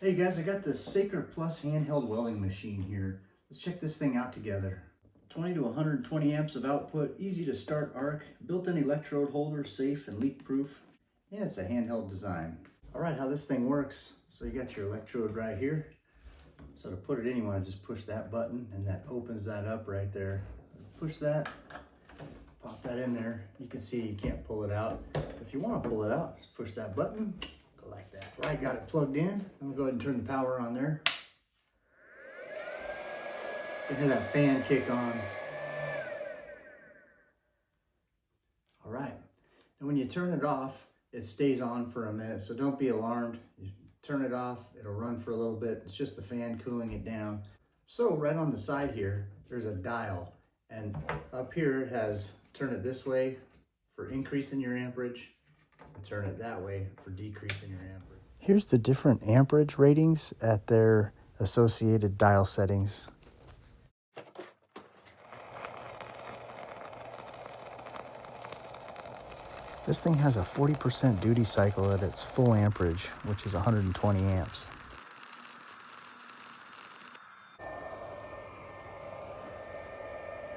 Hey guys, I got the SAKER Plus handheld welding machine here. Let's check this thing out together. 20 to 120 amps of output, easy to start arc, built-in electrode holder, safe and leak proof, and it's a handheld design. All right, how this thing works. So you got your electrode right here. So to put it in, you want to just push that button and that opens that up right there. Push that, pop that in there. You can see you can't pull it out. If you want to pull it out, just push that button. Like that. Right, got it plugged in. I'm gonna go ahead and turn the power on there. You can hear that fan kick on. All right, and when you turn it off, it stays on for a minute, so don't be alarmed. You turn it off, it'll run for a little bit. It's just the fan cooling it down. So right on the side here, there's a dial, and up here it has turn it this way for increasing your amperage, and turn it that way for decreasing your amperage. Here's the different amperage ratings at their associated dial settings. This thing has a 40% duty cycle at its full amperage, which is 120 amps.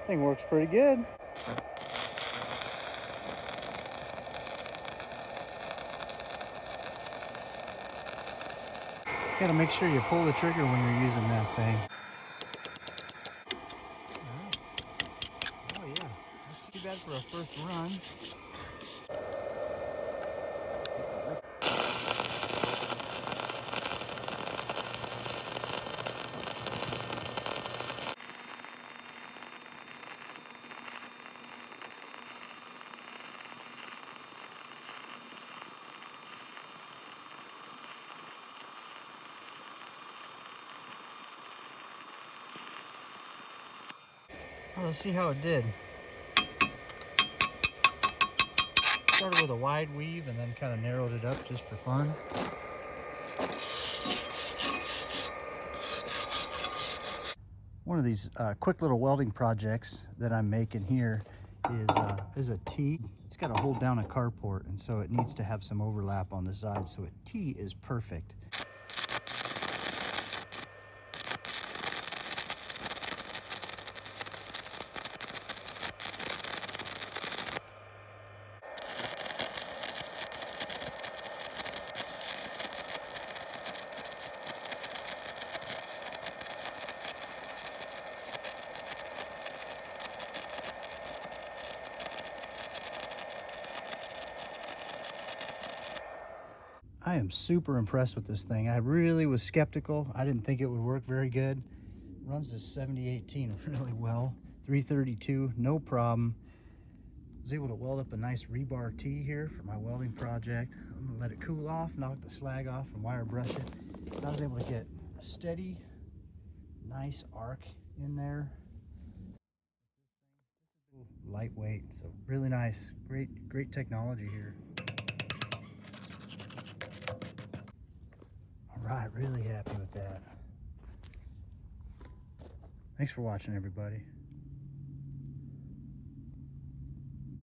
Thing works pretty good. You gotta make sure you pull the trigger when you're using that thing. Oh yeah, that's too bad for a first run. Well, let's see how it did. Started with a wide weave and then kind of narrowed it up just for fun. One of these quick little welding projects that I'm making here is a T. It's got to hold down a carport, and so it needs to have some overlap on the side, so a T is perfect. I am super impressed with this thing. I really was skeptical. I didn't think it would work very good. Runs this 7018 really well. 332, no problem. Was able to weld up a nice rebar T here for my welding project. I'm gonna let it cool off, knock the slag off, and wire brush it. I was able to get a steady, nice arc in there. Lightweight, so really nice. Great technology here. All right, really happy with that. Thanks for watching, everybody.